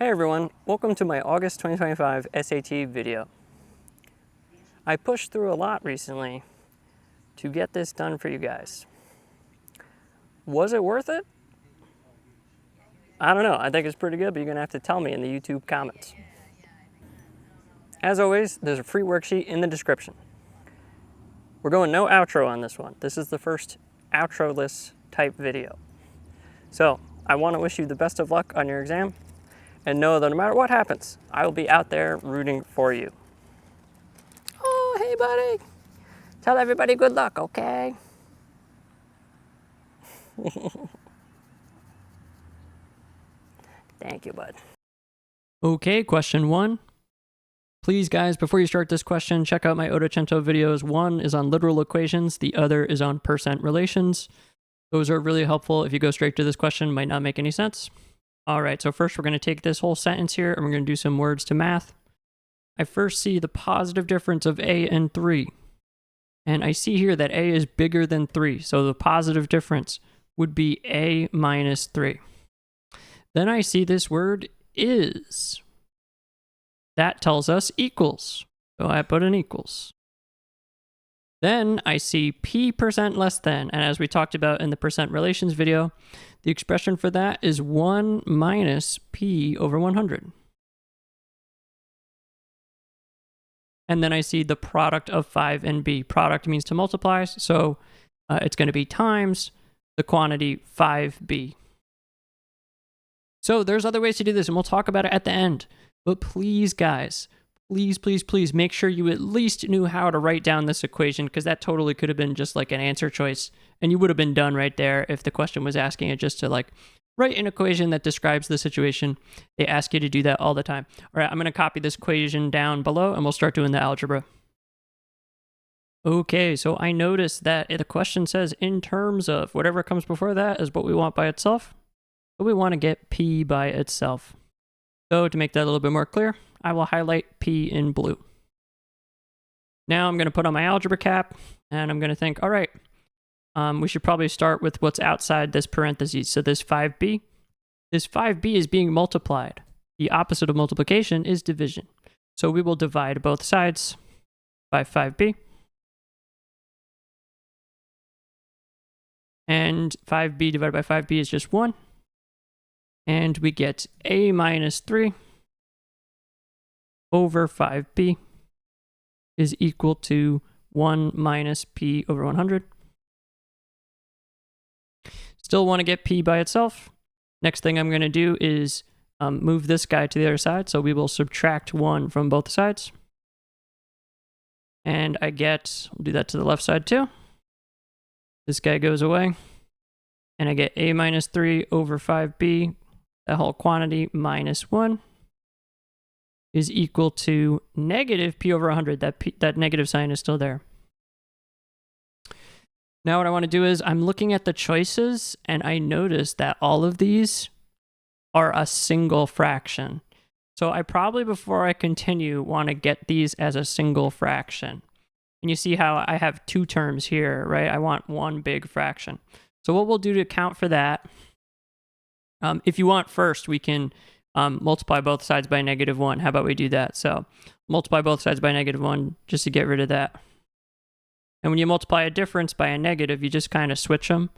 Hey everyone, welcome to my August 2025 SAT video. I pushed through a lot recently to get this done for you guys. Was it worth it? I don't know, I think it's pretty good, but you're gonna have to tell me in the YouTube comments. As always, there's a free worksheet in the description. We're going no outro on this one. This is the first outro-less type video. So, I wanna wish you the best of luck on your exam, and know that no matter what happens, I will be out there rooting for you. Oh, hey buddy. Tell everybody good luck, okay? Thank you, bud. Okay, question 1. Please, guys, before you start this question, check out my Ottocento videos. One is on literal equations, the other is on percent relations. Those are really helpful. If you go straight to this question, might not make any sense. All right, so first we're going to take this whole sentence here and we're going to do some words to math. I first see the positive difference of a and 3. And I see here that a is bigger than 3, so the positive difference would be a minus 3. Then I see this word is. That tells us equals, so I put an equals. Then I see p% less than, and as we talked about in the percent relations video, the expression for that is 1 minus p over 100. And then I see the product of 5 and b. Product means to multiply, so it's going to be times the quantity 5b. So there's other ways to do this, and we'll talk about it at the end. But please, guys, please make sure you at least knew how to write down this equation, because that totally could have been just like an answer choice, and you would have been done right there if the question was asking it just to like write an equation that describes the situation. They ask you to do that all the time. All right, I'm going to copy this equation down below, and we'll start doing the algebra. Okay, so I noticed that the question says in terms of whatever comes before that is what we want by itself. But we want to get p by itself. So to make that a little bit more clear, I will highlight p in blue. Now I'm going to put on my algebra cap, and I'm going to think, all right, we should probably start with what's outside this parentheses. So this 5b is being multiplied. The opposite of multiplication is division. So we will divide both sides by 5b. And 5b divided by 5b is just 1. And we get a minus 3 over 5b is equal to 1 minus p over 100. Still want to get p by itself. Next thing I'm going to do is move this guy to the other side. So we will subtract 1 from both sides. And I get, we'll do that to the left side too. This guy goes away. And I get a minus 3 over 5b. That whole quantity minus 1 is equal to negative p over 100. That negative sign is still there. Now what I want to do is I'm looking at the choices, and I notice that all of these are a single fraction. So I probably, before I continue, want to get these as a single fraction. And you see how I have 2 terms here, right? I want one big fraction. So what we'll do to account for that, if you want first, we can multiply both sides by -1. How about we do that? So multiply both sides by -1 just to get rid of that. And when you multiply a difference by a negative, you just kind of switch them.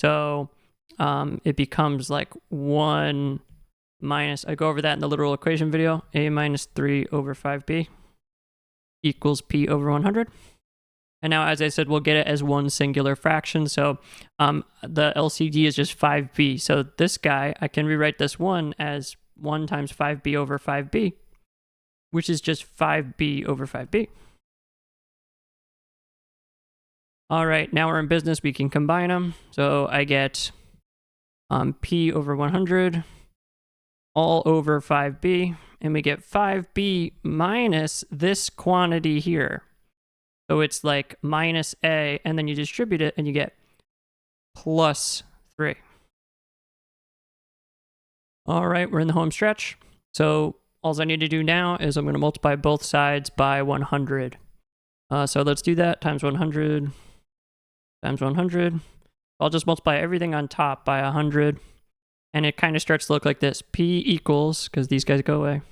So it becomes like 1 minus, I go over that in the literal equation video, a minus 3 over 5b equals p over 100. And now, as I said, we'll get it as one singular fraction. So the LCD is just 5b. So this guy, I can rewrite this 1 as 1 times 5b over 5b, which is just 5b over 5b. All right, now we're in business. We can combine them. So I get p over 100 all over 5b, and we get 5b minus this quantity here. So it's like minus a, and then you distribute it, and you get plus 3. All right, we're in the home stretch. So all I need to do now is I'm going to multiply both sides by 100. So let's do that, times 100, times 100. I'll just multiply everything on top by 100. And it kind of starts to look like this. P equals, because these guys go away.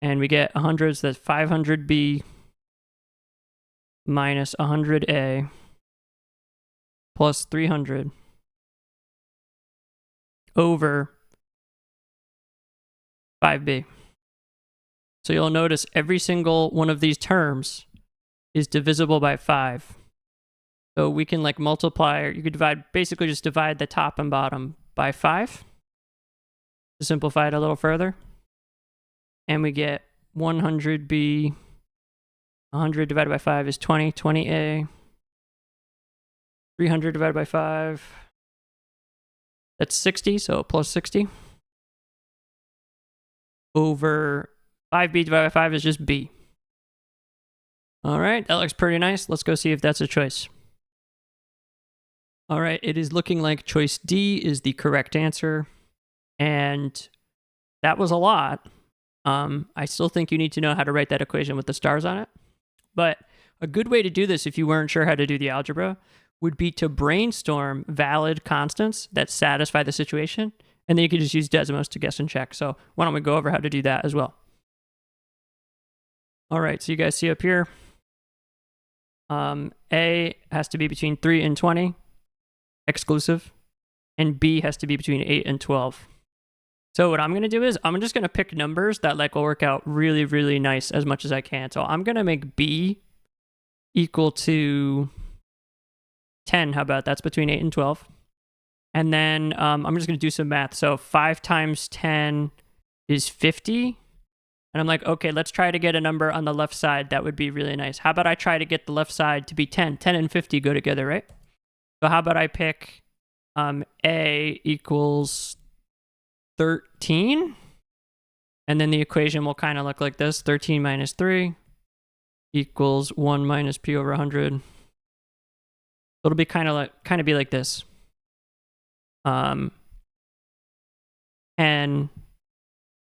And we get 100, so that's 500B minus 100A plus 300 over 5B. So you'll notice every single one of these terms is divisible by 5. So we can like multiply, or you could divide, basically just divide the top and bottom by 5 to simplify it a little further. And we get 100B, 100 divided by 5 is 20, 20A, 300 divided by 5, that's 60, so plus 60, over 5B divided by 5 is just B. All right, that looks pretty nice. Let's go see if that's a choice. All right, it is looking like choice D is the correct answer, and that was a lot. I still think you need to know how to write that equation with the stars on it, but a good way to do this if you weren't sure how to do the algebra would be to brainstorm valid constants that satisfy the situation, and then you could just use Desmos to guess and check. So why don't we go over how to do that as well? All right, so you guys see up here, A has to be between 3 and 20, exclusive, and B has to be between 8 and 12. So what I'm going to do is I'm just going to pick numbers that like will work out really, really nice as much as I can. So I'm going to make B equal to 10. How about that's between 8 and 12? And then I'm just going to do some math. So 5 times 10 is 50. And I'm like, okay, let's try to get a number on the left side. That would be really nice. How about I try to get the left side to be 10? 10 and 50 go together, right? So how about I pick A equals 13? And then the equation will kind of look like this. 13 minus 3 equals 1 minus P over 100. It'll be kind of be like this. N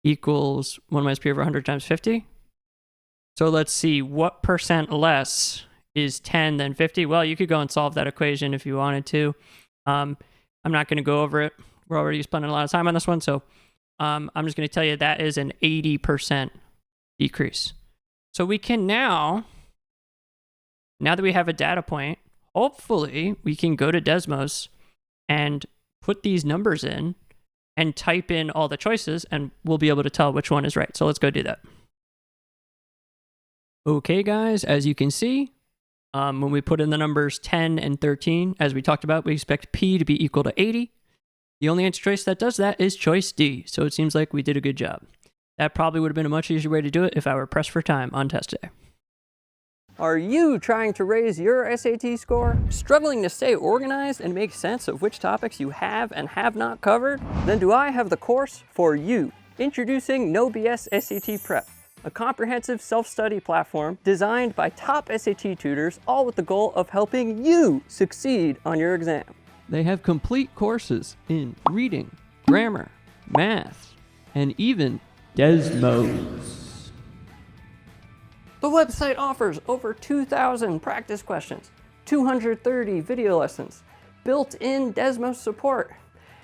equals 1 minus P over 100 times 50. So let's see, what percent less is 10 than 50? Well, you could go and solve that equation if you wanted to. I'm not going to go over it. We're already spending a lot of time on this one, so I'm just going to tell you that is an 80% decrease. So we can now that we have a data point, hopefully we can go to Desmos and put these numbers in and type in all the choices, and we'll be able to tell which one is right. So let's go do that. Okay, guys, as you can see, when we put in the numbers 10 and 13, as we talked about, we expect P to be equal to 80. The only answer choice that does that is choice D, so it seems like we did a good job. That probably would have been a much easier way to do it if I were pressed for time on test day. Are you trying to raise your SAT score? Struggling to stay organized and make sense of which topics you have and have not covered? Then do I have the course for you. Introducing No BS SAT Prep, a comprehensive self-study platform designed by top SAT tutors, all with the goal of helping you succeed on your exam. They have complete courses in reading, grammar, math, and even Desmos. The website offers over 2,000 practice questions, 230 video lessons, built-in Desmos support,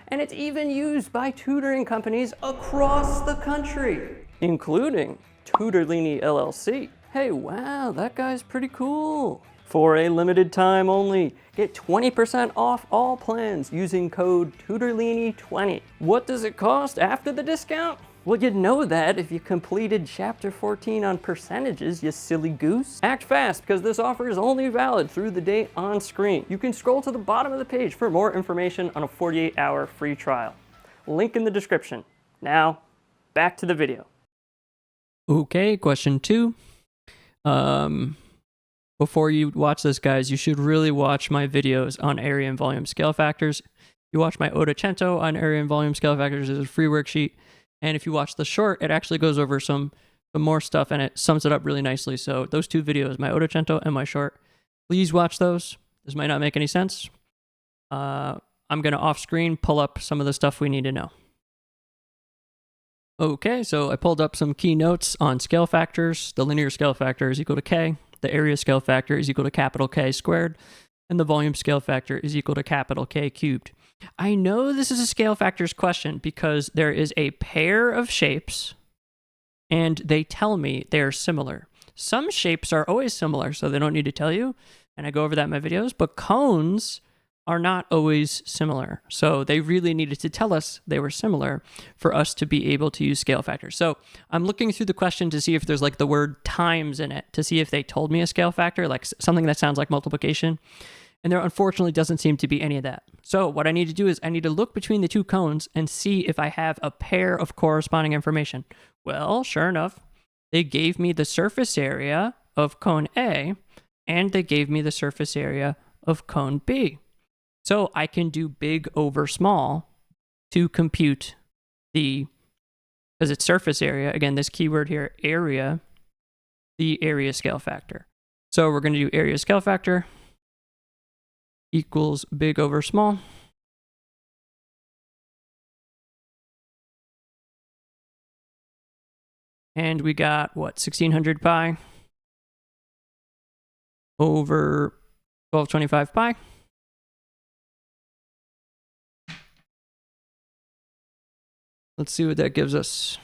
and it's even used by tutoring companies across the country, including Tutorlini LLC. Hey, wow, that guy's pretty cool. For a limited time only, get 20% off all plans using code TutorLini20. What does it cost after the discount? Well, you'd know that if you completed Chapter 14 on percentages, you silly goose. Act fast, because this offer is only valid through the date on screen. You can scroll to the bottom of the page for more information on a 48-hour free trial. Link in the description. Now, back to the video. Okay, question 2. Before you watch this, guys, you should really watch my videos on area and volume scale factors. You watch my Ottocento on area and volume scale factors as a free worksheet. And if you watch the short, it actually goes over some more stuff and it sums it up really nicely. So those 2 videos, my Ottocento and my short, please watch those. This might not make any sense. I'm going to off screen pull up some of the stuff we need to know. Okay, so I pulled up some key notes on scale factors. The linear scale factor is equal to K. The area scale factor is equal to capital K squared. And the volume scale factor is equal to capital K cubed. I know this is a scale factors question because there is a pair of shapes and they tell me they're similar. Some shapes are always similar, so they don't need to tell you, and I go over that in my videos, but cones are not always similar. So they really needed to tell us they were similar for us to be able to use scale factors. So I'm looking through the question to see if there's like the word times in it, to see if they told me a scale factor, like something that sounds like multiplication. And there unfortunately doesn't seem to be any of that. So what I need to do is I need to look between the two cones and see if I have a pair of corresponding information. Well, sure enough, they gave me the surface area of cone A and they gave me the surface area of cone B. So I can do big over small to compute the, because it's surface area, again, this keyword here, area, the area scale factor. So we're going to do area scale factor equals big over small. And we got, what, 1600 pi over 1225 pi. Let's see what that gives us.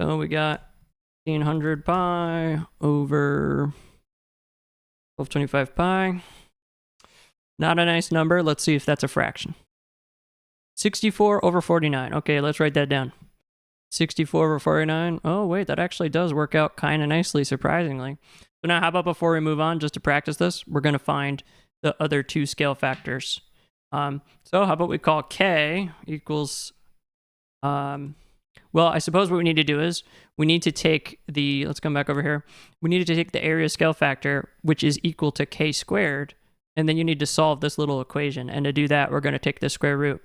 So we got 1600 pi over 1225 pi. Not a nice number. Let's see if that's a fraction. 64 over 49. Okay, let's write that down. 64 over 49. Oh, wait, that actually does work out kind of nicely, surprisingly. So now how about before we move on, just to practice this, we're going to find the other two scale factors. So how about we call K equals, well, I suppose what we need to do is we need to take the, let's come back over here. We need to take the area scale factor, which is equal to K squared. And then you need to solve this little equation. And to do that, we're going to take the square root.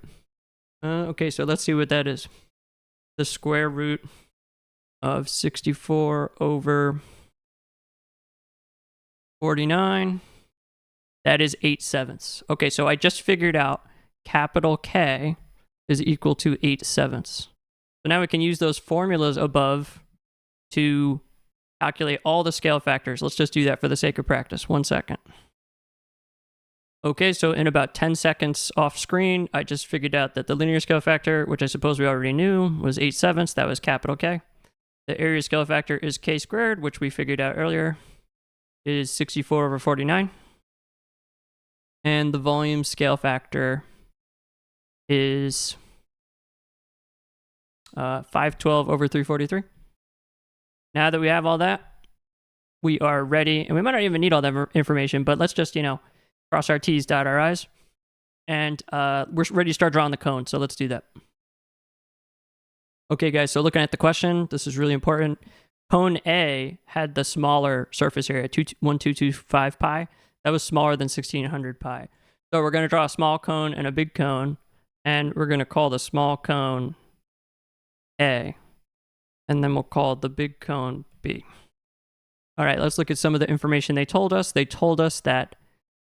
Okay, so let's see what that is. The square root of 64 over 49. That is 8/7. Okay, so I just figured out capital K is equal to 8/7. So now we can use those formulas above to calculate all the scale factors. Let's just do that for the sake of practice. 1 second. Okay, so in about 10 seconds off screen, I just figured out that the linear scale factor, which I suppose we already knew, was 8/7. That was capital K. The area scale factor is K squared, which we figured out earlier, is 64 over 49. And the volume scale factor is 512 over 343. Now that we have all that, we are ready, and we might not even need all that information, but let's just, cross our T's, dot our I's, and we're ready to start drawing the cone, so let's do that. Okay, guys, so looking at the question, this is really important. Cone A had the smaller surface area, 1225 pi. That was smaller than 1600 pi. So we're going to draw a small cone and a big cone, and we're going to call the small cone A, and then we'll call the big cone B. All right, let's look at some of the information they told us. They told us that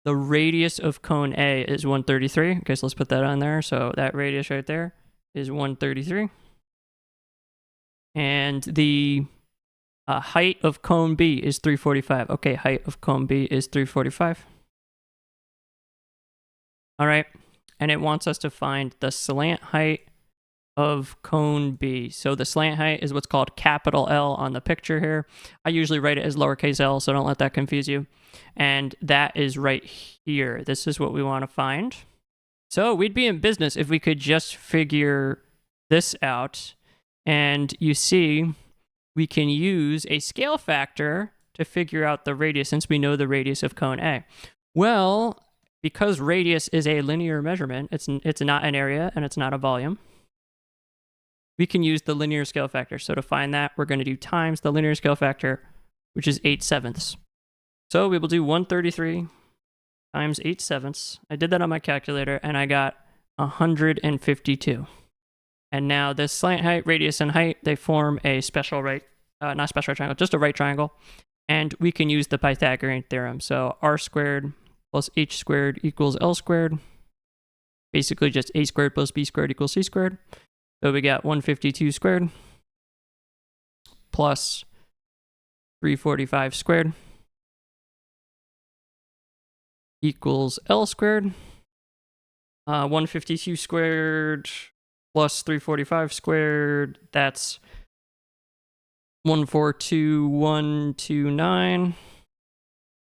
the radius of cone A is 133. Okay, so let's put that on there. So that radius right there is 133. And the height of cone B is 345. Okay, height of cone B is 345. All right, and it wants us to find the slant height of cone B. So the slant height is what's called capital L on the picture here. I usually write it as lowercase l, so don't let that confuse you. And that is right here. This is what we want to find. So we'd be in business if we could just figure this out. And you see, we can use a scale factor to figure out the radius, since we know the radius of cone A. Well, because radius is a linear measurement, it's not an area and it's not a volume, we can use the linear scale factor. So to find that, we're going to do times the linear scale factor, which is 8/7. So we will do 133 times 8/7. I did that on my calculator and I got 152. And now this slant height, radius, and height, they form a special right, not special right triangle, just a right triangle. And we can use the Pythagorean theorem. So r squared plus h squared equals l squared. Basically just a squared plus b squared equals c squared. So we got 152 squared plus 345 squared equals L squared. 152 squared plus 345 squared, that's 142,129.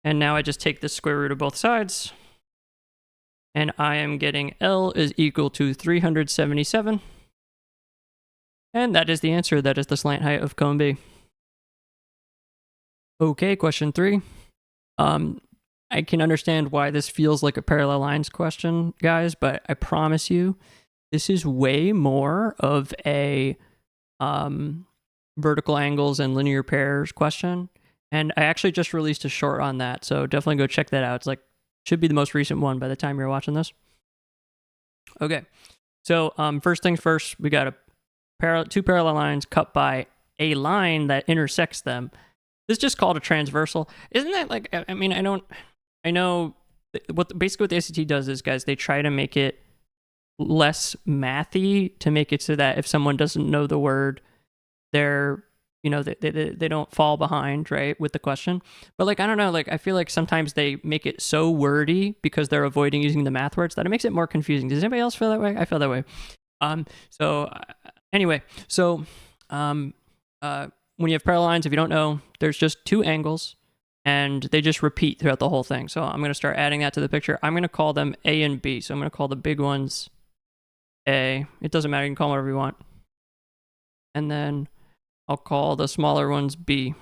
And now I just take the square root of both sides. And I am getting L is equal to 377. And that is the answer. That is the slant height of cone B. Okay, question 3. I can understand why this feels like a parallel lines question, guys, but I promise you, this is way more of a vertical angles and linear pairs question. And I actually just released a short on that, so definitely go check that out. It's like, should be the most recent one by the time you're watching this. Okay, so first things first, we got two parallel lines cut by a line that intersects them. This is just called a transversal. Isn't that like, I mean, I know basically what the ACT does is, guys, they try to make it less mathy to make it so that if someone doesn't know the word, they're, you know, they don't fall behind, right, with the question. But like, I don't know, like, I feel like sometimes they make it so wordy because they're avoiding using the math words that it makes it more confusing. Does anybody else feel that way? I feel that way. Anyway, when you have parallel lines, if you don't know, there's just two angles, and they just repeat throughout the whole thing. So I'm going to start adding that to the picture. I'm going to call them A and B. So I'm going to call the big ones A. It doesn't matter. You can call them whatever you want. And then I'll call the smaller ones B.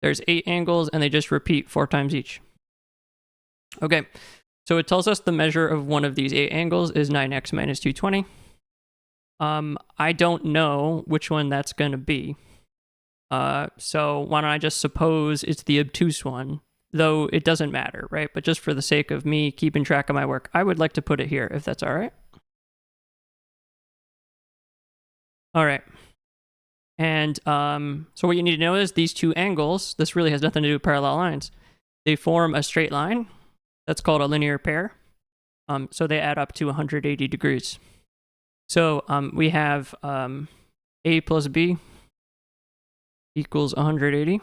There's 8 angles, and they just repeat 4 times each. Okay, so it tells us the measure of one of these 8 angles is 9x minus 220. I don't know which one that's going to be. So why don't I just suppose it's the obtuse one, though it doesn't matter, right? But just for the sake of me keeping track of my work, I would like to put it here, if that's all right. All right. And so what you need to know is these two angles, this really has nothing to do with parallel lines. They form a straight line. That's called a linear pair. So they add up to 180 degrees. So we have A plus B equals 180.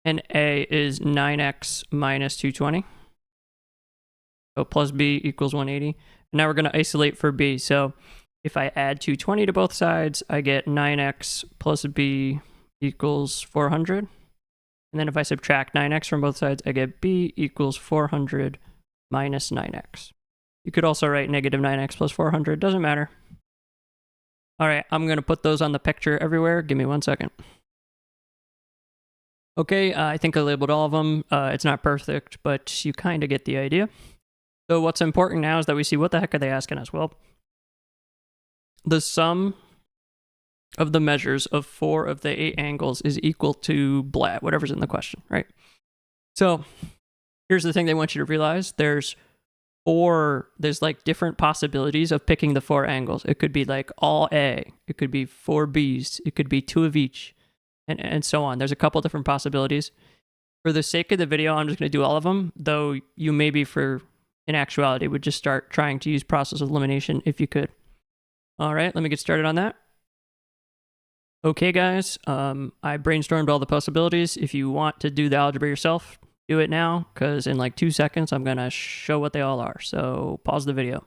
And A is 9x minus 220. So plus B equals 180. And now we're going to isolate for B. So if I add 220 to both sides, I get 9x plus B equals 400. And then if I subtract 9x from both sides, I get B equals 400 minus 9x. You could also write negative 9x plus 400. Doesn't matter. All right, I'm going to put those on the picture everywhere. Give me 1 second. Okay, I think I labeled all of them. It's not perfect, but you kind of get the idea. So what's important now is that we see what the heck are they asking us? Well, the sum of the measures of 4 of the 8 angles is equal to blah, whatever's in the question, right? So here's the thing they want you to realize. There's like different possibilities of picking the 4 angles. It could be like all A, it could be 4 B's, it could be 2 of each, and so on. There's a couple different possibilities. For the sake of the video, I'm just going to do all of them, though you maybe in actuality would just start trying to use process of elimination if you could. All right, let me get started on that. Okay, guys, I brainstormed all the possibilities. If you want to do the algebra yourself, do it now, because in like 2 seconds, I'm going to show what they all are. So pause the video.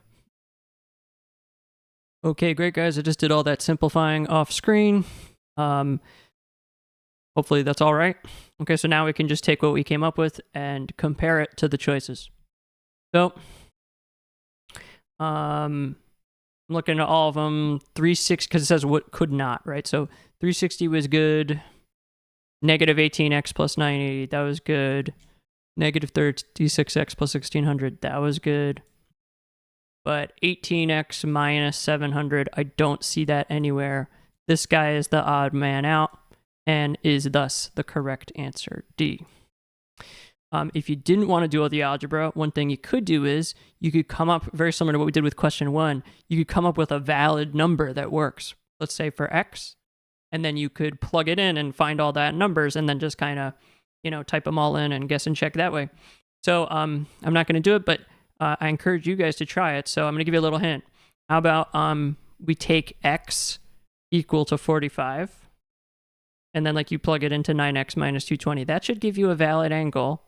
Okay, great, guys. I just did all that simplifying off screen. Hopefully that's all right. Okay, so now we can just take what we came up with and compare it to the choices. So I'm looking at all of them. 360, because it says what could not, right? So 360 was good. Negative 18x plus 980, that was good. Negative 36x plus 1600, that was good. But 18x minus 700, I don't see that anywhere. This guy is the odd man out and is thus the correct answer, D. If you didn't want to do all the algebra, one thing you could do is you could come up, very similar to what we did with question 1, you could come up with a valid number that works. Let's say for x, and then you could plug it in and find all that numbers and then just kind of, type them all in and guess and check that way. So I'm not going to do it, but I encourage you guys to try it. So I'm going to give you a little hint. How about we take x equal to 45, and then like you plug it into 9x minus 220. That should give you a valid angle.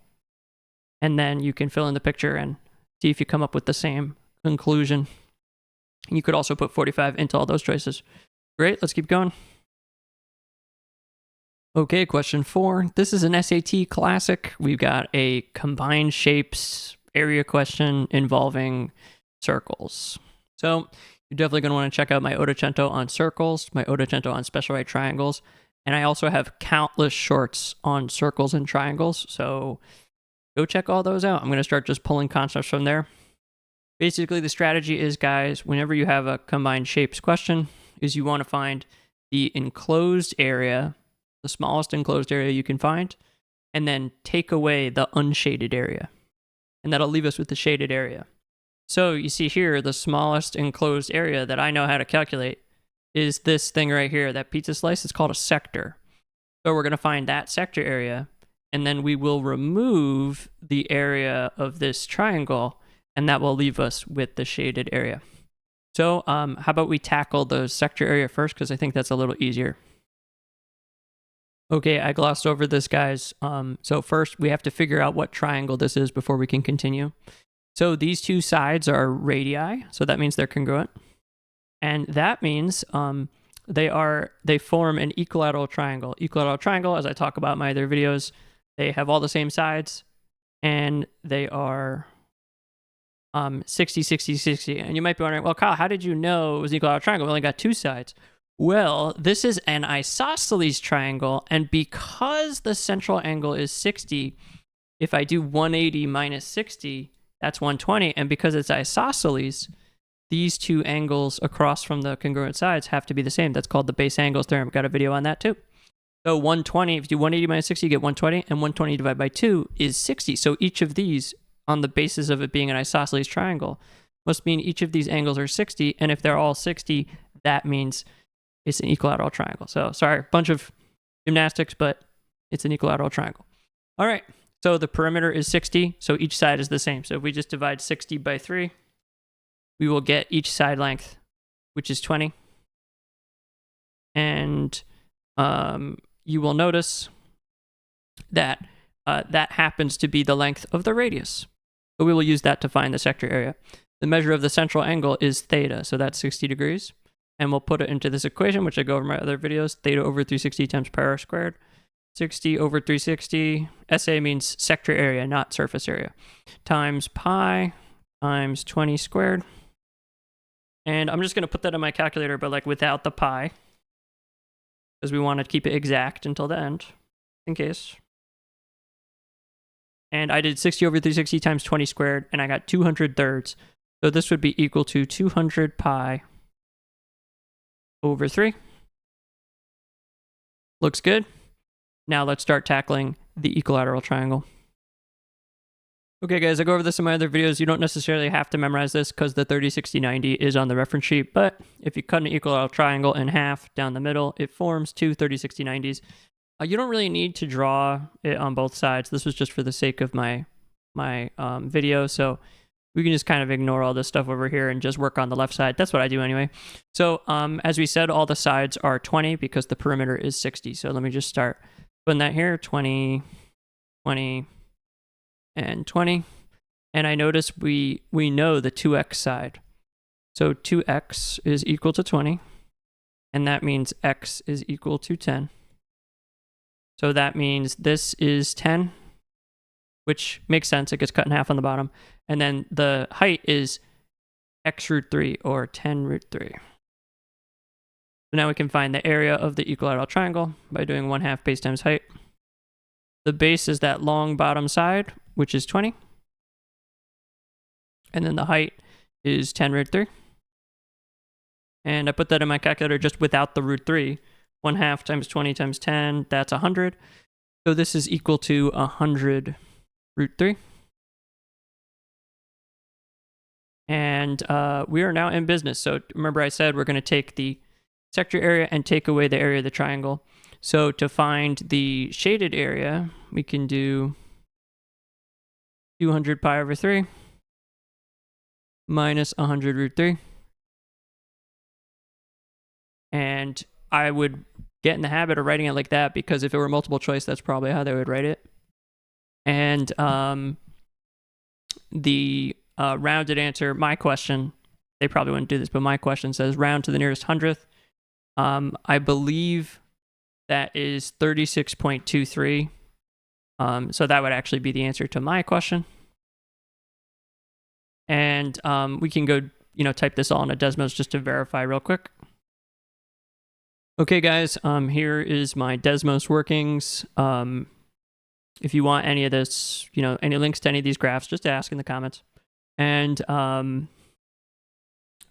and then you can fill in the picture and see if you come up with the same conclusion. You could also put 45 into all those choices. Great, let's keep going. Okay, question 4. This is an SAT classic. We've got a combined shapes area question involving circles. So you're definitely going to want to check out my Ottocento on circles, my Ottocento on special right triangles, and I also have countless shorts on circles and triangles. So go check all those out. I'm going to start just pulling concepts from there. Basically, the strategy is, guys, whenever you have a combined shapes question, is you want to find the enclosed area, the smallest enclosed area you can find, and then take away the unshaded area. And that'll leave us with the shaded area. So you see here, the smallest enclosed area that I know how to calculate is this thing right here, that pizza slice. It's called a sector. So we're going to find that sector area, and then we will remove the area of this triangle, and that will leave us with the shaded area. So how about we tackle the sector area first, because I think that's a little easier. Okay, I glossed over this, guys. So first, we have to figure out what triangle this is before we can continue. So these two sides are radii, so that means they're congruent. And that means they form an equilateral triangle. Equilateral triangle, as I talk about in my other videos, they have all the same sides, and they are 60, 60, 60. And you might be wondering, well, Kyle, how did you know it was an equilateral triangle? We only got two sides. Well, this is an isosceles triangle, and because the central angle is 60, if I do 180 minus 60, that's 120, and because it's isosceles, these two angles across from the congruent sides have to be the same. That's called the base angles theorem. Got a video on that too. So 120, if you do 180 minus 60, you get 120, and 120 divided by 2 is 60. So each of these, on the basis of it being an isosceles triangle, must mean each of these angles are 60, and if they're all 60, that means it's an equilateral triangle. So sorry, bunch of gymnastics, but it's an equilateral triangle. All right, so the perimeter is 60, so each side is the same. So if we just divide 60 by 3, we will get each side length, which is 20. And you will notice that that happens to be the length of the radius. So we will use that to find the sector area. The measure of the central angle is theta, so that's 60 degrees. And we'll put it into this equation, which I go over in my other videos, theta over 360 times pi r squared. 60 over 360, SA means sector area, not surface area, times pi times 20 squared. And I'm just going to put that in my calculator, but like without the pi, because we want to keep it exact until the end, in case. And I did 60 over 360 times 20 squared, and I got 200 thirds. So this would be equal to 200 pi over 3. Looks good. Now let's start tackling the equilateral triangle. Okay, guys, I go over this in my other videos. You don't necessarily have to memorize this because the 30, 60, 90 is on the reference sheet. But if you cut an equilateral triangle in half down the middle, it forms two 30, 60, 90s. You don't really need to draw it on both sides. This was just for the sake of my video. So we can just kind of ignore all this stuff over here and just work on the left side. That's what I do anyway. So as we said, all the sides are 20 because the perimeter is 60. So let me just start putting that here, 20, 20, and 20. And I notice we know the 2x side. So 2x is equal to 20. And that means x is equal to 10. So that means this is 10, which makes sense. It gets cut in half on the bottom. And then the height is x root 3 or 10 root 3. So now we can find the area of the equilateral triangle by doing 1/2 base times height. The base is that long bottom side, which is 20. And then the height is 10 root 3. And I put that in my calculator just without the root 3. 1/2 times 20 times 10, that's 100. So this is equal to 100 root 3. And we are now in business. So remember I said we're going to take the sector area and take away the area of the triangle. So to find the shaded area, we can do 200 pi over 3 minus 100 root 3. And I would get in the habit of writing it like that because if it were multiple choice, that's probably how they would write it. And the rounded answer. My question, they probably wouldn't do this, but my question says round to the nearest hundredth. I believe that is 36.23. So that would actually be the answer to my question. And we can go, type this all into Desmos just to verify real quick. Okay, guys, here is my Desmos workings. If you want any of this, any links to any of these graphs, just ask in the comments. And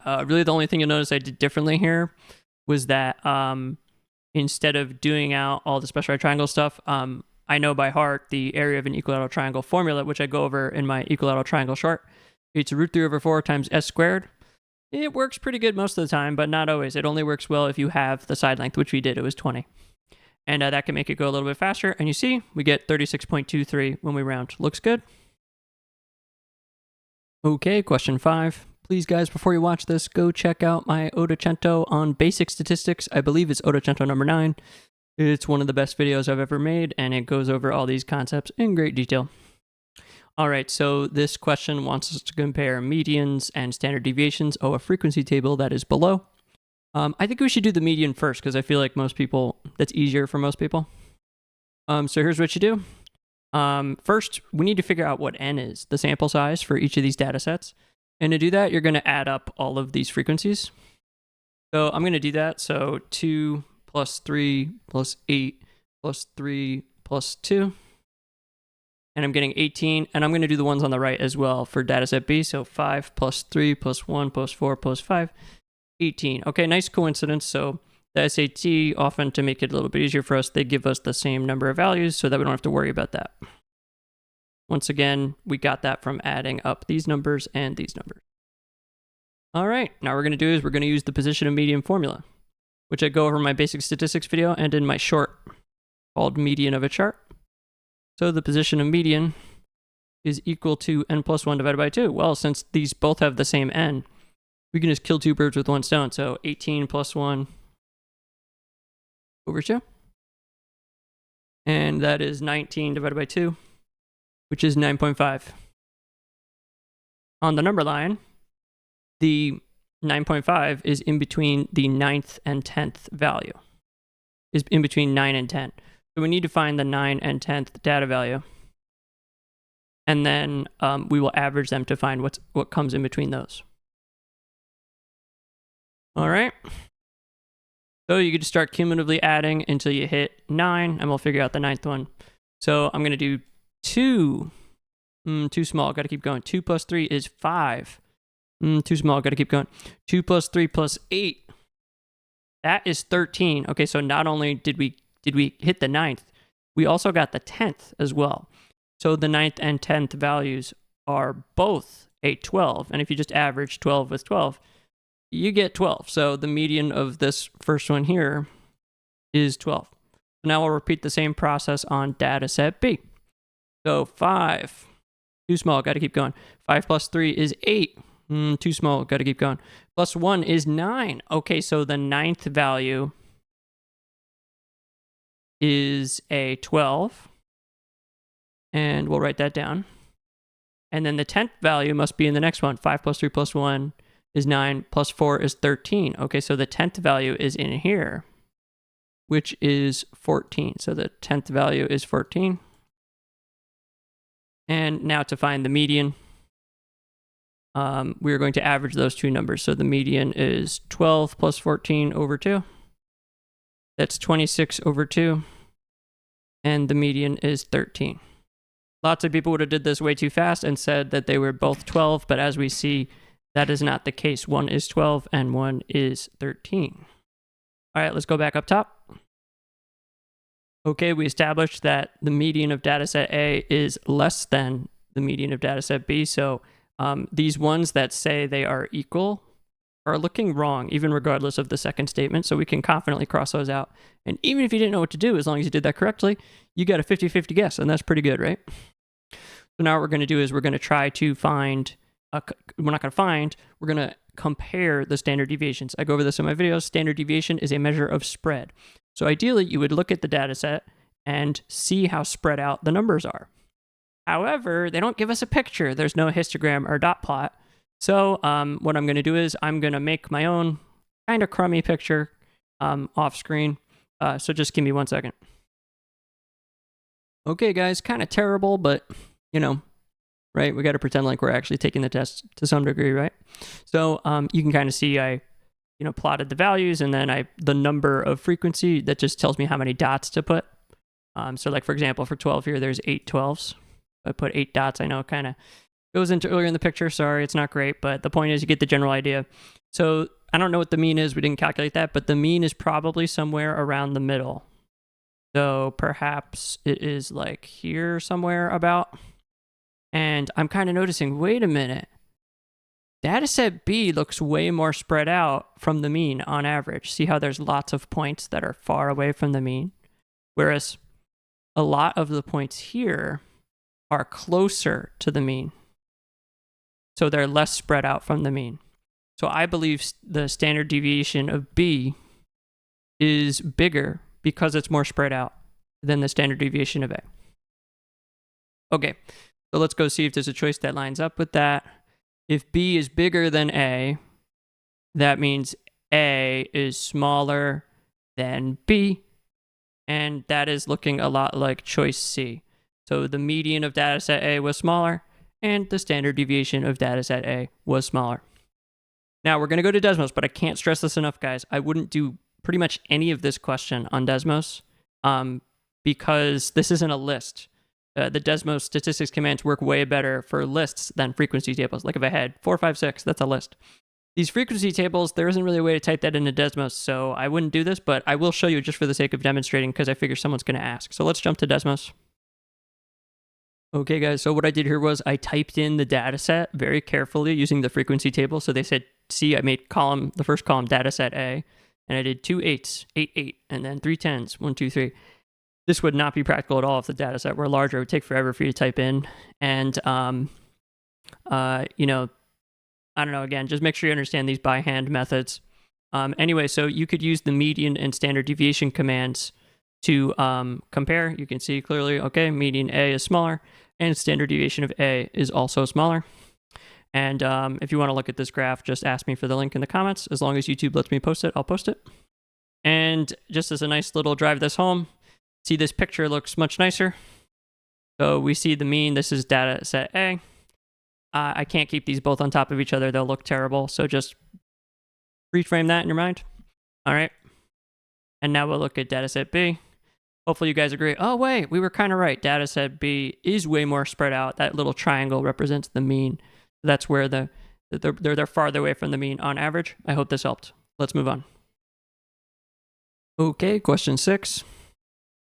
really the only thing you'll notice I did differently here was that instead of doing out all the special right triangle stuff, I know by heart the area of an equilateral triangle formula, which I go over in my equilateral triangle short. It's √3/4 times s squared. It works pretty good most of the time, but not always. It only works well if you have the side length, which we did. It was 20. And that can make it go a little bit faster. And you see, we get 36.23 when we round. Looks good. Okay, question 5. Please, guys, before you watch this, go check out my Ottocento on basic statistics. I believe it's Ottocento number 9. It's one of the best videos I've ever made, and it goes over all these concepts in great detail. All right, so this question wants us to compare medians and standard deviations of a frequency table that is below. I think we should do the median first because I feel like that's easier for most people. So here's what you do. First, we need to figure out what n is, the sample size for each of these data sets. And to do that, you're going to add up all of these frequencies. So I'm going to do that. So 2 plus 3 plus 8 plus 3 plus 2. And I'm getting 18. And I'm going to do the ones on the right as well for data set B. So 5 plus 3 plus 1 plus 4 plus 5, 18. Okay, nice coincidence. So the SAT, often to make it a little bit easier for us, they give us the same number of values so that we don't have to worry about that. Once again, we got that from adding up these numbers and these numbers. All right, now what we're going to do is we're going to use the position of median formula, which I go over in my basic statistics video and in my short called median of a chart. So the position of median is equal to n plus 1 divided by 2. Well, since these both have the same n, we can just kill two birds with one stone. So 18 plus 1 over 2. And that is 19 divided by 2, which is 9.5. On the number line, the 9.5 is in between the 9th and 10th value. Is in between 9 and 10. So we need to find the 9 and 10th data value. And then we will average them to find what comes in between those. All right. So you could just start cumulatively adding until you hit 9, and we'll figure out the 9th one. So I'm going to do 2. Too small. Got to keep going. 2 plus 3 is 5. Too small. Got to keep going. 2 plus 3 plus 8. That is 13. Okay, so not only did we hit the 9th, we also got the 10th as well. So the 9th and 10th values are both a 12. And if you just average 12 with 12, you get 12. So the median of this first one here is 12. So now we'll repeat the same process on data set B. So 5, too small, got to keep going. 5 plus 3 is 8. Too small, got to keep going. Plus 1 is 9. Okay, so the 9th value is a 12. And we'll write that down. And then the 10th value must be in the next one. 5 plus 3 plus 1 is 9, plus 4 is 13. Okay, so the 10th value is in here, which is 14. So the 10th value is 14. And now to find the median, we're going to average those two numbers. So the median is 12 plus 14 over 2. That's 26 over 2. And the median is 13. Lots of people would have did this way too fast and said that they were both 12, but as we see, that is not the case. One is 12 and one is 13. All right, let's go back up top. Okay, we established that the median of dataset A is less than the median of dataset B. So these ones that say they are equal are looking wrong, even regardless of the second statement. So we can confidently cross those out. And even if you didn't know what to do, as long as you did that correctly, you got a 50-50 guess, and that's pretty good, right? So now what we're going to do is we're going to try to find, we're going to compare the standard deviations. I go over this in my videos. Standard deviation is a measure of spread. So ideally, you would look at the data set and see how spread out the numbers are. However, they don't give us a picture. There's no histogram or dot plot. So what I'm going to do is I'm going to make my own kind of crummy picture off screen. So just give me 1 second. Okay, guys, kind of terrible, but, you know, right? We got to pretend like we're actually taking the test to some degree, right? So you can kind of see I, plotted the values, and then the number of frequency that just tells me how many dots to put. So like, for example, for 12 here, there's 8 12s. I put 8 dots. I know it kind of goes into earlier in the picture. Sorry, it's not great, but the point is you get the general idea. So I don't know what the mean is. We didn't calculate that, but the mean is probably somewhere around the middle. So perhaps it is like here somewhere about. And I'm kind of noticing, wait a minute. Dataset B looks way more spread out from the mean on average. See how there's lots of points that are far away from the mean? Whereas a lot of the points here are closer to the mean. So they're less spread out from the mean. So I believe the standard deviation of B is bigger because it's more spread out than the standard deviation of A. Okay, so let's go see if there's a choice that lines up with that. If B is bigger than A, that means A is smaller than B, and that is looking a lot like choice C. So the median of dataset A was smaller, and the standard deviation of dataset A was smaller. Now we're going to go to Desmos, but I can't stress this enough, guys. I wouldn't do pretty much any of this question on Desmos because this isn't a list. The Desmos statistics commands work way better for lists than frequency tables. Like if I had 4, 5, 6, that's a list. These frequency tables, there isn't really a way to type that into Desmos, so I wouldn't do this, but I will show you just for the sake of demonstrating because I figure someone's going to ask. So let's jump to Desmos. Okay, guys, so what I did here was I typed in the data set very carefully using the frequency table. So they said, see, I made the first column dataset A, and I did 2 8s, 8, 8, and then 3 10s, 1, 2, 3. This would not be practical at all if the data set were larger. It would take forever for you to type in. And, I don't know, again, just make sure you understand these by hand methods. Anyway, so you could use the median and standard deviation commands to compare. You can see clearly, okay, median A is smaller, and standard deviation of A is also smaller. And if you want to look at this graph, just ask me for the link in the comments. As long as YouTube lets me post it, I'll post it. And just as a nice little drive this home, see this picture looks much nicer. So we see the mean, this is data set A. I can't keep these both on top of each other. They'll look terrible. So just reframe that in your mind. All right. And now we'll look at data set B. Hopefully you guys agree. Oh, wait, we were kind of right. Data set B is way more spread out. That little triangle represents the mean. That's where they're farther away from the mean on average. I hope this helped. Let's move on. Okay, question 6.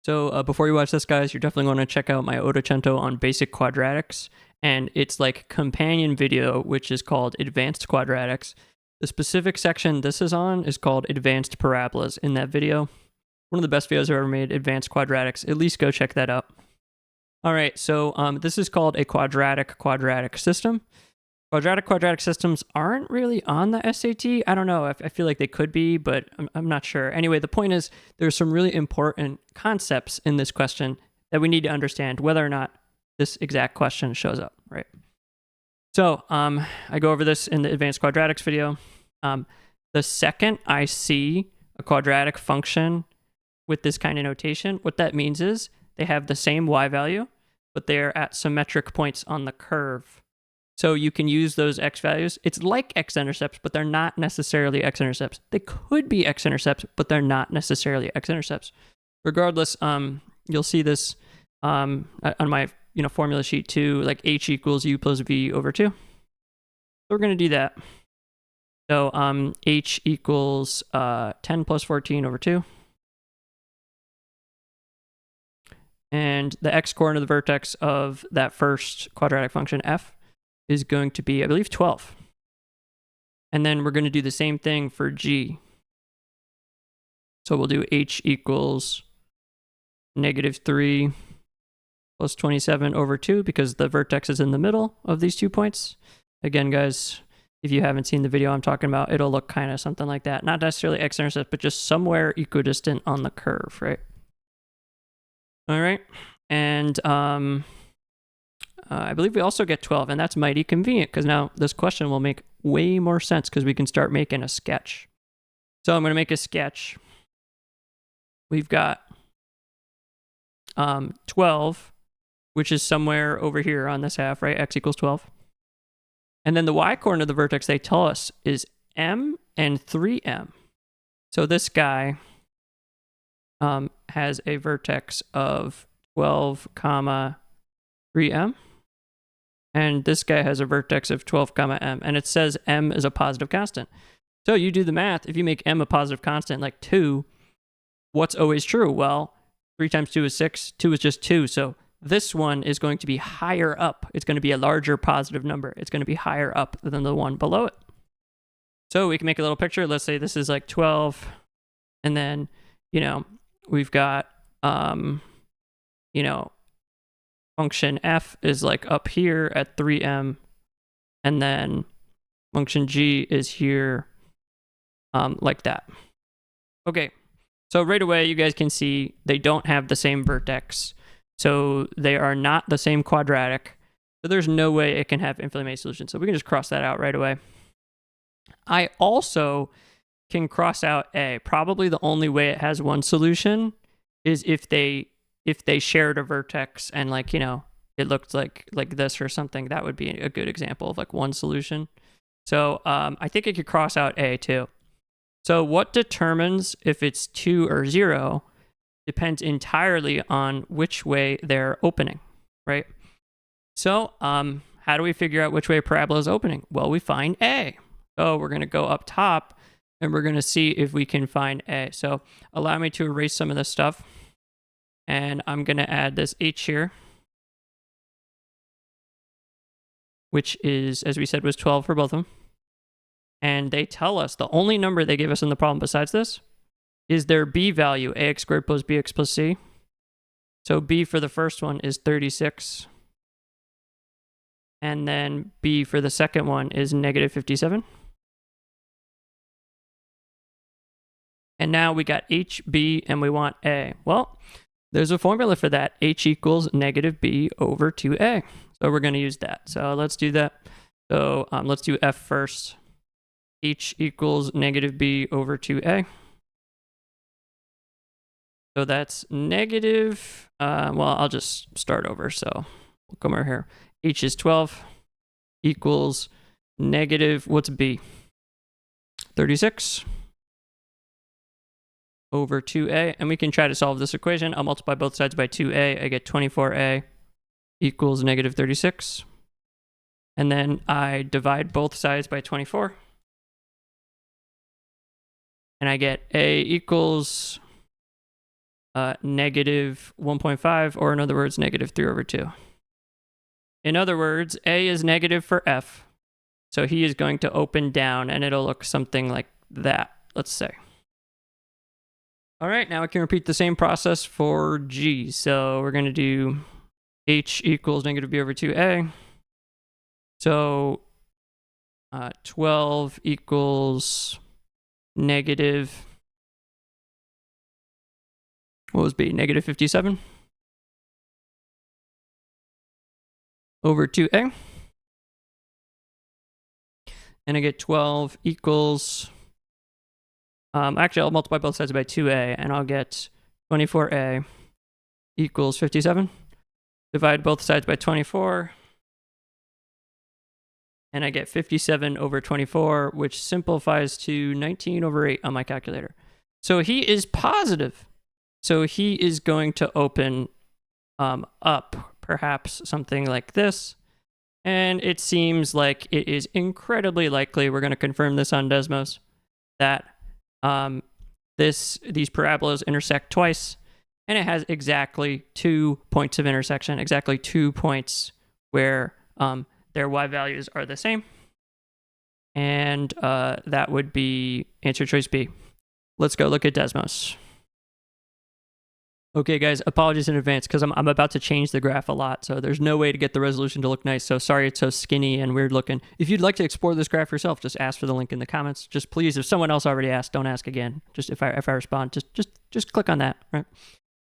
So before you watch this, guys, you're definitely going to check out my Ottocento on basic quadratics. And it's like companion video, which is called advanced quadratics. The specific section this is on is called advanced parabolas in that video. One of the best videos I've ever made, advanced quadratics. At least go check that out. All right, so this is called a quadratic system. Quadratic systems aren't really on the SAT. I don't know. I feel like they could be, but I'm not sure. Anyway, the point is there's some really important concepts in this question that we need to understand whether or not this exact question shows up, right? So I go over this in the advanced quadratics video. The second I see a quadratic function with this kind of notation, what that means is they have the same y value, but they're at symmetric points on the curve. So you can use those x values. It's like x-intercepts, but they're not necessarily x-intercepts. They could be x-intercepts, but they're not necessarily x-intercepts. Regardless, you'll see this on my formula sheet too, like h equals u plus v over 2. So we're going to do that. So h equals 10 plus 14 over 2. And the x-coordinate of the vertex of that first quadratic function f is going to be, I believe, 12. And then we're going to do the same thing for g. So we'll do h equals -3 plus 27 over 2 because the vertex is in the middle of these 2 points. Again, guys, if you haven't seen the video I'm talking about, it'll look kind of something like that. Not necessarily x-intercept, but just somewhere equidistant on the curve, right? All right. And I believe we also get 12, and that's mighty convenient because now this question will make way more sense because we can start making a sketch. So I'm going to make a sketch. We've got 12, which is somewhere over here on this half, right? X equals 12. And then the y-coordinate of the vertex they tell us is m and 3m. So this guy has a vertex of 12, 3m. And this guy has a vertex of 12, m. And it says m is a positive constant. So you do the math. If you make m a positive constant, like 2, what's always true? Well, 3 times 2 is 6. 2 is just 2. So this one is going to be higher up. It's going to be a larger positive number. It's going to be higher up than the one below it. So we can make a little picture. Let's say this is like 12. And then, we've got, function f is like up here at 3m. And then function g is here like that. Okay. So right away, you guys can see they don't have the same vertex. So they are not the same quadratic. So there's no way it can have infinitely many solutions. So we can just cross that out right away. I also can cross out A. Probably the only way it has one solution is if they shared a vertex and it looked like this or something. That would be a good example of like one solution. So I think I could cross out A too. So what determines if it's 2 or 0 depends entirely on which way they're opening, right? So how do we figure out which way a parabola is opening? Well, we find A. So we're going to go up top and we're going to see if we can find A. So allow me to erase some of this stuff. And I'm going to add this H here, which is, as we said, was 12 for both of them. And they tell us the only number they give us in the problem besides this is their B value, ax squared plus bx plus c. So B for the first one is 36. And then B for the second one is negative 57. And now we got H, B, and we want A. Well, there's a formula for that. H equals negative B over 2A. So we're going to use that. So let's do that. So let's do F first. H equals negative B over 2A. So that's negative, well, I'll just start over. So we'll come over here. H is 12 equals negative, what's B? 36 over 2A. And we can try to solve this equation. I'll multiply both sides by 2A. I get 24A equals negative 36. And then I divide both sides by 24. And I get A equals negative 1.5, or in other words, negative 3 over 2. In other words, A is negative for F. So he is going to open down, and it'll look something like that, let's say. All right, now we can repeat the same process for G. So we're going to do H equals negative B over 2A. So 12 equals negative, what was B? Negative 57 over 2A. And I get 12 equals, actually I'll multiply both sides by 2A and I'll get 24A equals 57. Divide both sides by 24. And I get 57 over 24, which simplifies to 19 over 8 on my calculator. So he is positive. So he is going to open up, perhaps something like this. And it seems like it is incredibly likely, we're going to confirm this on Desmos, that these parabolas intersect twice. And it has exactly 2 points of intersection, exactly 2 points where their y values are the same. And that would be answer choice B. Let's go look at Desmos. Okay, guys, apologies in advance because I'm about to change the graph a lot. So there's no way to get the resolution to look nice. So sorry it's so skinny and weird looking. If you'd like to explore this graph yourself, just ask for the link in the comments. Just please, if someone else already asked, don't ask again. Just if I respond, just click on that, right?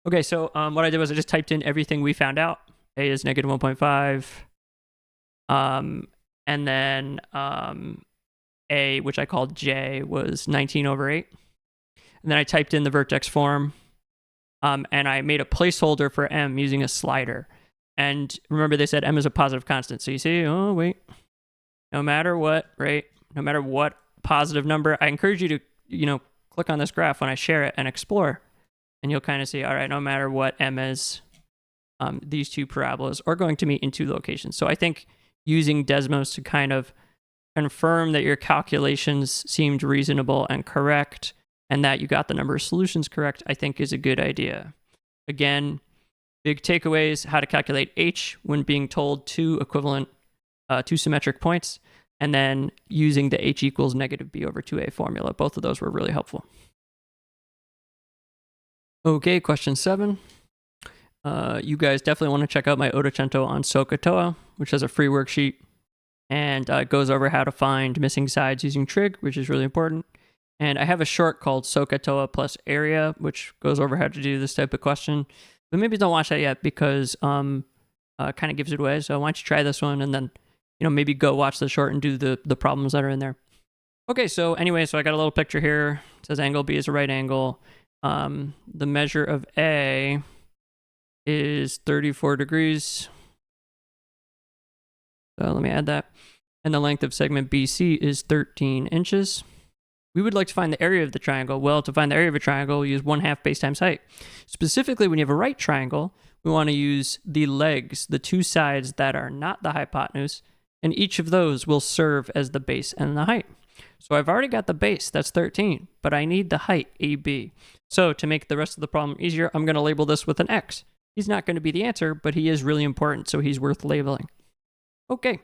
Okay, so what I did was I just typed in everything we found out. A is negative 1.5. And then A, which I called J, was 19 over 8. And then I typed in the vertex form, and I made a placeholder for M using a slider. And remember, they said M is a positive constant. So you see, oh, wait, no matter what, right? No matter what positive number, I encourage you to, click on this graph when I share it and explore. And you'll kind of see, all right, no matter what M is, these two parabolas are going to meet in two locations. So I think using Desmos to kind of confirm that your calculations seemed reasonable and correct, and that you got the number of solutions correct, I think is a good idea. Again, big takeaways: how to calculate H when being told two symmetric points, and then using the H equals negative B over 2A formula. Both of those were really helpful. Okay, question 7. You guys definitely want to check out my Ottocento on SOHCAHTOA, which has a free worksheet, and it goes over how to find missing sides using trig, which is really important. And I have a short called SOHCAHTOA plus area, which goes over how to do this type of question. But maybe don't watch that yet because kind of gives it away. So why don't you try this one and then maybe go watch the short and do the problems that are in there. Okay, so anyway, so I got a little picture here. It says angle B is a right angle. The measure of A is 34 degrees. So let me add that. And the length of segment BC is 13 inches. We would like to find the area of the triangle. Well, to find the area of a triangle, we use 1/2 base times height. Specifically, when you have a right triangle, we want to use the legs, the two sides that are not the hypotenuse, and each of those will serve as the base and the height. So I've already got the base, that's 13, but I need the height, AB. So to make the rest of the problem easier, I'm going to label this with an X. He's not going to be the answer, but he is really important, so he's worth labeling. Okay,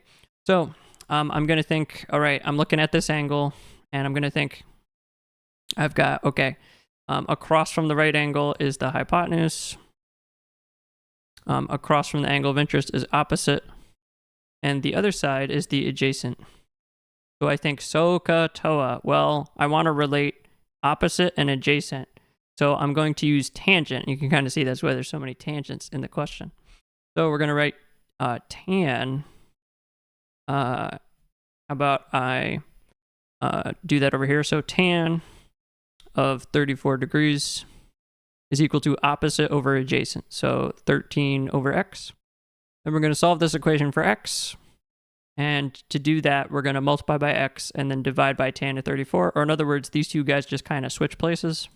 so I'm going to think, all right, I'm looking at this angle, and I'm going to think, I've got, okay, across from the right angle is the hypotenuse. Across from the angle of interest is opposite. And the other side is the adjacent. So I think SOHCAHTOA. Well, I want to relate opposite and adjacent. So I'm going to use tangent. You can kind of see that's why there's so many tangents in the question. So we're going to write tan. How about I do that over here? So tan of 34 degrees is equal to opposite over adjacent. So 13 over x. Then we're going to solve this equation for x. And to do that, we're going to multiply by x and then divide by tan of 34. Or in other words, these two guys just kind of switch places.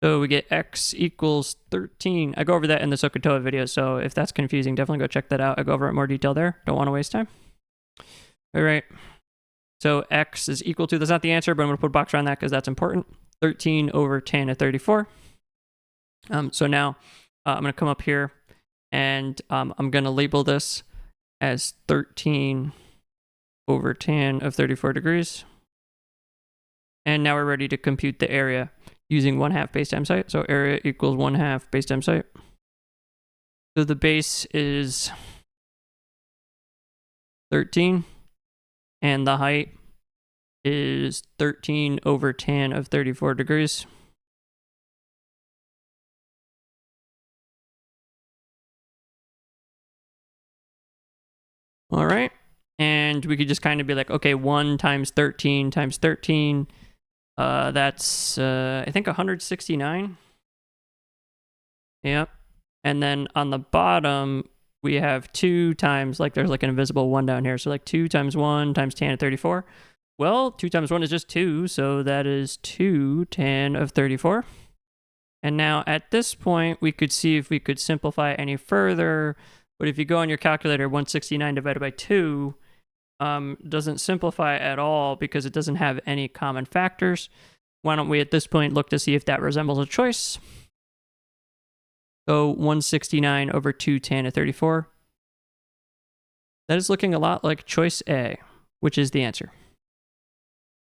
So we get x equals 13. I go over that in the SOHCAHTOA video, so if that's confusing, definitely go check that out. I go over it in more detail there. Don't want to waste time. All right. So x is equal to, that's not the answer, but I'm going to put a box around that because that's important. 13 over tan of 34. So now I'm going to come up here and I'm going to label this as 13 over tan of 34 degrees. And now we're ready to compute the area using 1/2 base times height. So area equals 1/2 base times height. So the base is 13 and the height is 13 over tan of 34 degrees. All right. And we could just kind of be like, okay, 1 times 13 times 13. That's, I think, 169. Yep. And then on the bottom, we have 2 times, like there's like an invisible 1 down here. So like 2 times 1 times tan of 34. Well, 2 times 1 is just 2. So that is 2 tan of 34. And now at this point, we could see if we could simplify any further. But if you go on your calculator, 169 divided by 2 doesn't simplify at all because it doesn't have any common factors. Why don't we at this point look to see if that resembles a choice? So 169 over 2 tan of 34. That is looking a lot like choice A, which is the answer.